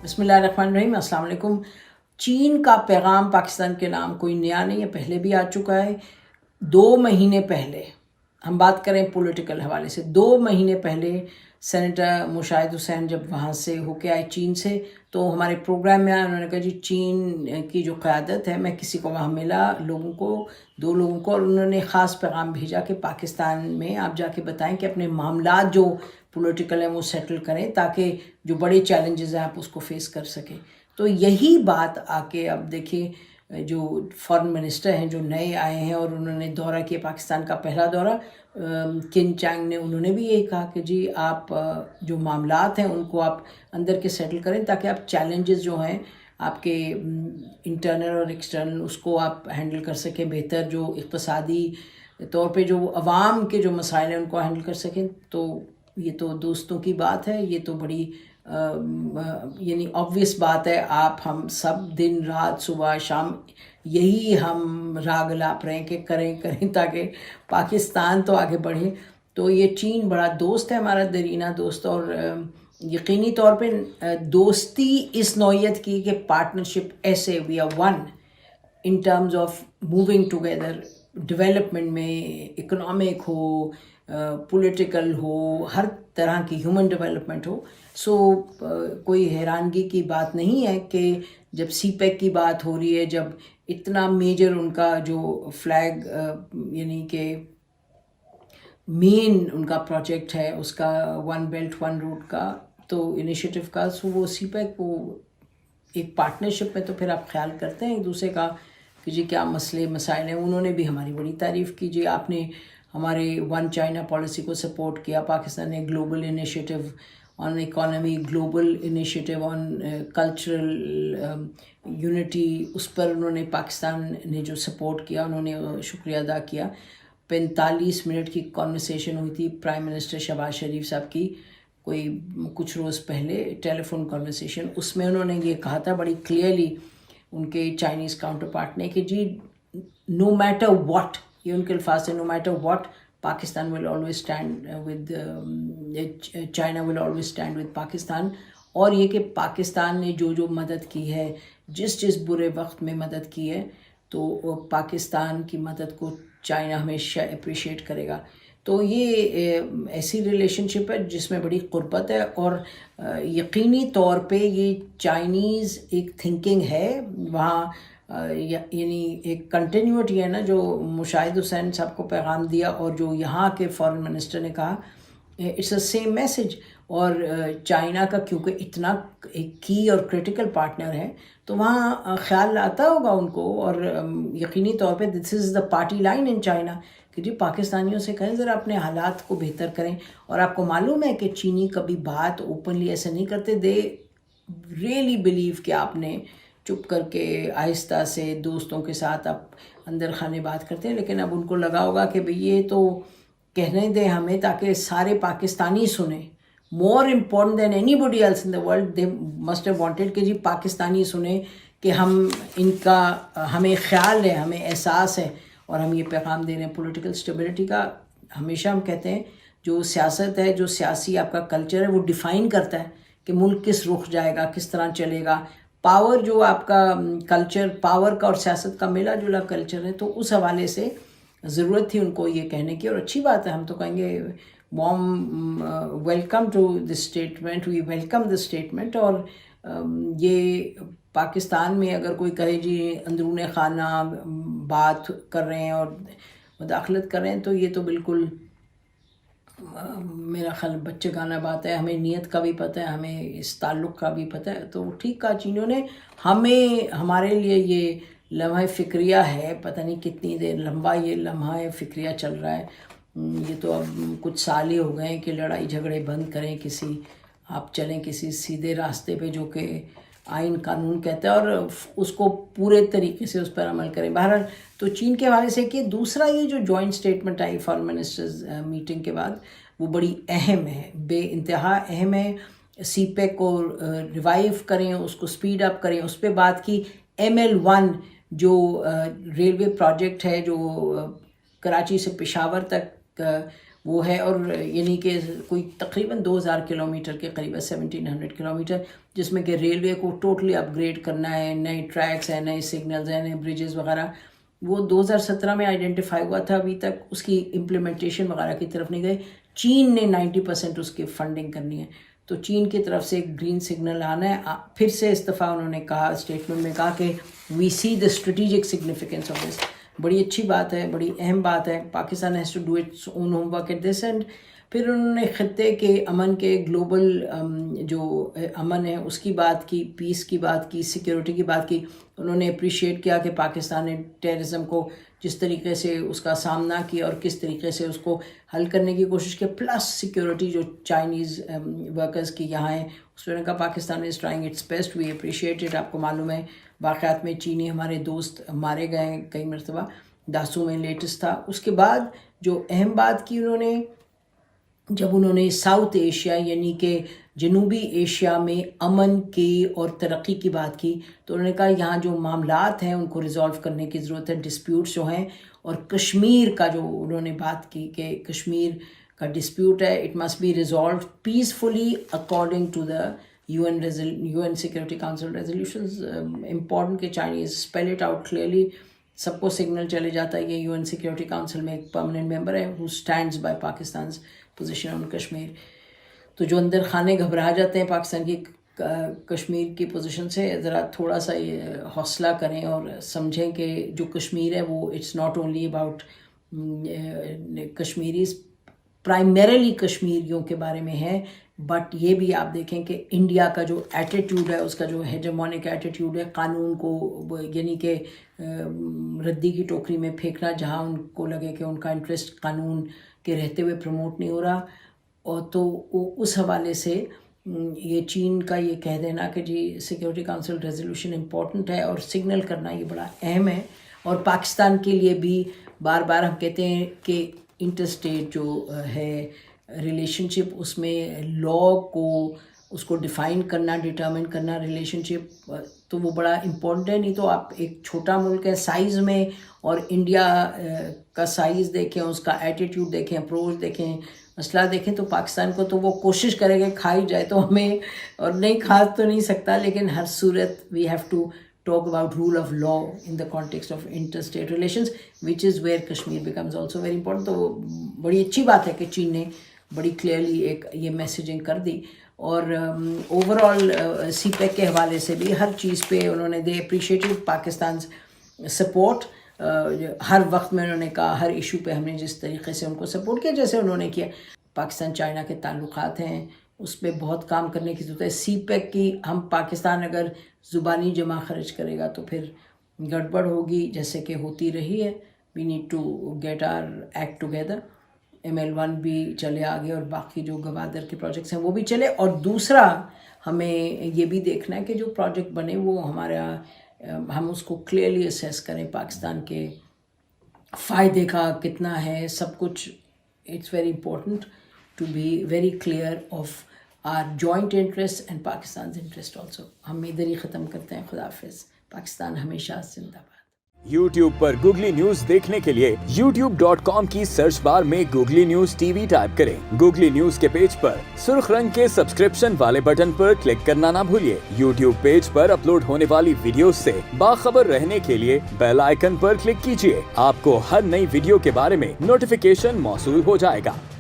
بسم اللہ الرحمن الرحیم. السلام علیکم. چین کا پیغام پاکستان کے نام کوئی نیا نہیں ہے، پہلے بھی آ چکا ہے. 2 مہینے پہلے ہم بات کریں پولیٹیکل حوالے سے، 2 مہینے پہلے سینیٹر مشاہد حسین جب وہاں سے ہو کے آئے چین سے، تو ہمارے پروگرام میں آئے. انہوں نے کہا جی چین کی جو قیادت ہے، میں کسی کو وہاں ملا، لوگوں کو 2 لوگوں کو، اور انہوں نے خاص پیغام بھیجا کہ پاکستان میں آپ جا کے بتائیں کہ اپنے معاملات جو پولیٹیکل ہیں وہ سیٹل کریں تاکہ جو بڑے چیلنجز ہیں آپ اس کو فیس کر سکیں. تو یہی بات آ کے اب دیکھیں جو فارن منسٹر ہیں جو نئے آئے ہیں اور انہوں نے دورہ کیا، پاکستان کا پہلا دورہ، کن چانگ نے، انہوں نے بھی یہی کہا کہ جی آپ جو معاملات ہیں ان کو آپ اندر کے سیٹل کریں تاکہ آپ چیلنجز جو ہیں آپ کے انٹرنل اور ایکسٹرنل اس کو آپ ہینڈل کر سکیں بہتر، جو اقتصادی طور پہ جو عوام کے جو مسائل ہیں ان کو ہینڈل کر سکیں. تو یہ تو دوستوں کی بات ہے، یہ تو بڑی یعنی آبویس بات ہے. آپ ہم سب دن رات صبح شام یہی ہم راگ لاپ رہے ہیں کہ کریں تاکہ پاکستان تو آگے بڑھے. تو یہ چین بڑا دوست ہے ہمارا، درینہ دوست، اور یقینی طور پہ دوستی اس نوعیت کی کہ پارٹنرشپ ایسے we are one in terms of moving together, development میں، اکنامک ہو، پولیٹیکل ہو، ہر طرح کی ہیومن ڈیولپمنٹ ہو. سو کوئی حیرانگی کی بات نہیں ہے کہ جب سی پیک کی بات ہو رہی ہے، جب اتنا میجر ان کا جو فلیگ یعنی کہ مین ان کا پروجیکٹ ہے اس کا ون بیلٹ ون روڈ کا تو انیشیٹو کا، سو وہ سی پیک وہ ایک پارٹنرشپ میں تو پھر آپ خیال کرتے ہیں ایک دوسرے کا کہ جی کیا مسئلے مسائل ہیں. انہوں نے بھی ہماری بڑی تعریف کی، جی آپ نے ہمارے ون چائنا پالیسی کو سپورٹ کیا. پاکستان نے گلوبل انیشیٹو آن اکانومی، گلوبل انیشیٹو آن کلچرل یونٹی، اس پر انہوں نے پاکستان نے جو سپورٹ کیا انہوں نے شکریہ ادا کیا. 45 منٹ کی کانورسیشن ہوئی تھی پرائم منسٹر شہباز شریف صاحب کی کوئی کچھ روز پہلے، ٹیلی فون کانورسیشن. اس میں انہوں نے یہ کہا تھا بڑی کلیئرلی ان کے چائنیز کاؤنٹر پارٹ نے کہ جی نو میٹر واٹ، یہ ان کے الفاظ سے، no matter what Pakistan will always stand with China will always stand with Pakistan. اور یہ کہ پاکستان نے جو مدد کی ہے، جس برے وقت میں مدد کی ہے، تو پاکستان کی مدد کو چائنا ہمیشہ اپریشیٹ کرے گا. تو یہ ایسی ریلیشن شپ ہے جس میں بڑی قربت ہے، اور یقینی طور پہ یہ چائنیز ایک تھنکنگ ہے وہاں، یعنی ایک کنٹینیوٹی ہے نا جو مشاہد حسین صاحب کو پیغام دیا اور جو یہاں کے فارن منسٹر نے کہا، اٹس اے سیم میسج. اور چائنا کا کیونکہ اتنا ایک کی اور کریٹیکل پارٹنر ہے تو وہاں خیال آتا ہوگا ان کو، اور یقینی طور پہ this is the party line in China کہ جی پاکستانیوں سے کہیں ذرا اپنے حالات کو بہتر کریں. اور آپ کو معلوم ہے کہ چینی کبھی بات اوپنلی ایسے نہیں کرتے، دے ریئلی بلیو کہ آپ نے چپ کر کے آہستہ سے دوستوں کے ساتھ آپ اندر خانے بات کرتے ہیں. لیکن اب ان کو لگا ہوگا کہ بھئی یہ تو کہنے دیں ہمیں تاکہ سارے پاکستانی سنیں. More important than anybody else in the world, they must have wanted کہ جی پاکستانی سنیں کہ ہم ان کا ہمیں خیال ہے، ہمیں احساس ہے، اور ہم یہ پیغام دے رہے ہیں پولیٹیکل اسٹیبلٹی کا. ہمیشہ ہم کہتے ہیں جو سیاست ہے، جو سیاسی آپ کا کلچر ہے، وہ ڈیفائن کرتا ہے کہ ملک کس رخ جائے گا، کس طرح چلے گا. پاور جو آپ کا کلچر، پاور کا اور سیاست کا ملا جلا کلچر ہے، تو اس حوالے سے ضرورت تھی ان کو یہ کہنے کی. اور اچھی بات ہے، ہم تو کہیں گے warm welcome to this statement, we welcome this statement. اور یہ پاکستان میں اگر کوئی کہے جی اندرون خانہ بات کر رہے ہیں اور مداخلت کر رہے ہیں تو یہ تو بالکل میرا خیال بچے گانا بات ہے. ہمیں نیت کا بھی پتہ ہے، ہمیں اس تعلق کا بھی پتہ ہے. تو ٹھیک کہا چینیوں نے. ہمارے لیے یہ لمحہ فکریہ ہے، پتہ نہیں کتنی دیر لمبا یہ لمحہ فکریہ چل رہا ہے. یہ تو اب کچھ سال ہی ہو گئے ہیں کہ لڑائی جھگڑے بند کریں، آپ چلیں کسی سیدھے راستے پہ جو کہ آئین قانون کہتا ہے، اور اس کو پورے طریقے سے اس پر عمل کریں. بہرحال تو چین کے حوالے سے کہ دوسرا یہ جو جوائنٹ اسٹیٹمنٹ آئی فارن منسٹرز میٹنگ کے بعد، وہ بڑی اہم ہے، بے انتہا اہم ہے. سی پیک کو ریوائیو کریں، اس کو سپیڈ اپ کریں. اس پہ بات کی ML1 جو ریلوے پروجیکٹ ہے جو کراچی سے پشاور تک وہ ہے، اور یعنی کہ کوئی تقریباً 2000 کلومیٹر کے قریب ہے، 1700 کلومیٹر، جس میں کہ ریلوے کو ٹوٹلی اپ گریڈ کرنا ہے، نئے ٹریکس ہیں، نئے سگنلز ہیں، نئے بریجز وغیرہ. وہ 2017 میں آئیڈینٹیفائی ہوا تھا، ابھی تک اس کی امپلیمنٹیشن وغیرہ کی طرف نہیں گئے. چین نے 90% اس کی فنڈنگ کرنی ہے، تو چین کی طرف سے ایک گرین سگنل آنا ہے. پھر سے اس دفعہ انہوں نے کہا، اسٹیٹمنٹ میں کہا کہ we see the strategic significance of this. بڑی اچھی بات ہے، بڑی اہم بات ہے. Pakistan has to do its own homework at this end. پھر انہوں نے خطے کے امن کے، گلوبل جو امن ہے اس کی بات کی، پیس کی بات کی، سیکیورٹی کی بات کی. انہوں نے اپریشیٹ کیا کہ پاکستان نے ٹیررزم کو جس طریقے سے اس کا سامنا کیا اور کس طریقے سے اس کو حل کرنے کی کوشش کی، پلس سیکیورٹی جو چائنیز ورکرز کی یہاں ہیں، اس میں نے کہا Pakistan is trying its best, we appreciate it. آپ کو معلوم ہے واقعات میں چینی ہمارے دوست مارے گئے ہیں کئی مرتبہ، داسو میں لیٹسٹ تھا. اس کے بعد جو اہم بات کی انہوں نے، جب انہوں نے ساؤتھ ایشیا یعنی کہ جنوبی ایشیا میں امن کی اور ترقی کی بات کی، تو انہوں نے کہا یہاں جو معاملات ہیں ان کو ریزالو کرنے کی ضرورت ہے، ڈسپیوٹس جو ہیں. اور کشمیر کا جو انہوں نے بات کی کہ کشمیر کا ڈسپیوٹ ہے، it must be resolved peacefully according to the U N security council resolutions. Important کہ Chinese spell it out clearly. سب کو سگنل چلے جاتا ہے، یہ یو این سیکورٹی کاؤنسل میں ایک پرماننٹ ممبر ہے who stands by Pakistan's position on Kashmir. تو جو اندر خانے گھبرا جاتے ہیں پاکستان کی کشمیر کی پوزیشن سے، ذرا تھوڑا سا یہ حوصلہ کریں اور سمجھیں کہ جو کشمیر ہے وہ it's not only about Kashmiris, primarily کشمیریوں کے بارے میں ہے، بٹ یہ بھی آپ دیکھیں کہ انڈیا کا جو ایٹیٹیوڈ ہے، اس کا جو ہیجمونک ایٹیٹیوڈ ہے، قانون کو یعنی کہ ردی کی ٹوکری میں پھینکنا، جہاں ان کو لگے کہ ان کا انٹرسٹ قانون کے رہتے ہوئے پروموٹ نہیں ہو رہا. اور تو اس حوالے سے یہ چین کا یہ کہہ دینا کہ جی سیکورٹی کاؤنسل ریزولوشن امپورٹنٹ ہے اور سگنل کرنا یہ بڑا اہم ہے. اور پاکستان کے لیے بھی بار بار ہم کہتے ہیں کہ انٹر اسٹیٹ جو ہے ریلیشن شپ، اس میں لا کو اس کو ڈیفائن کرنا، ڈٹرمن کرنا ریلیشن شپ، تو وہ بڑا امپورٹنٹ ہے. نہیں تو آپ ایک چھوٹا ملک ہے سائز میں، اور انڈیا کا سائز دیکھیں، اس کا ایٹیٹیوڈ دیکھیں، اپروچ دیکھیں، مسئلہ دیکھیں، تو پاکستان کو تو وہ کوشش کرے گا کھائی جائے تو ہمیں، اور نہیں کھا تو نہیں سکتا، لیکن ہر صورت we have to talk about rule of law in the context of interstate relations, which is where Kashmir becomes also very important. تو بڑی اچھی بات ہے کہ چین نے بڑی کلیئرلی ایک یہ میسیجنگ کر دی. اور اوور آل سی پیک کے حوالے سے بھی ہر چیز پہ انہوں نے دے اپریشیٹڈ پاکستان سپورٹ. ہر وقت میں انہوں نے کہا ہر ایشو پہ ہم نے جس طریقے سے ان کو سپورٹ کیا جیسے انہوں نے کیا. پاکستان چائنا کے تعلقات ہیں، اس پہ بہت کام کرنے کی ضرورت ہے. سی پیک کی ہم پاکستان اگر زبانی جمع خرچ کرے گا تو پھر گڑبڑ ہوگی، جیسے کہ ہوتی رہی ہے. We need to get our act together. ML1 بھی چلے آگے اور باقی جو گوادر کے پروجیکٹس ہیں وہ بھی چلے. اور دوسرا ہمیں یہ بھی دیکھنا ہے کہ جو پروجیکٹ بنے وہ ہمارا، ہم اس کو کلیئرلی اسیس کریں، پاکستان کے فائدے کا کتنا ہے سب کچھ. It's very important to be very clear of our joint interest and Pakistan interest also. ہم ادھر ہی ختم کرتے ہیں. خدا حافظ. پاکستان ہمیشہ زندہ باد. YouTube پر گوگلی نیوز دیکھنے کے لیے youtube.com کی سرچ بار میں گوگلی نیوز TV ٹائپ کریں. گوگلی نیوز کے پیج پر سرخ رنگ کے سبسکرپشن والے بٹن پر کلک کرنا نہ بھولیے. YouTube پیج پر اپلوڈ ہونے والی ویڈیوز سے باخبر رہنے کے لیے بیل آئیکن پر کلک کیجیے. آپ کو ہر نئی ویڈیو کے بارے میں نوٹیفیکیشن موصول ہو جائے گا.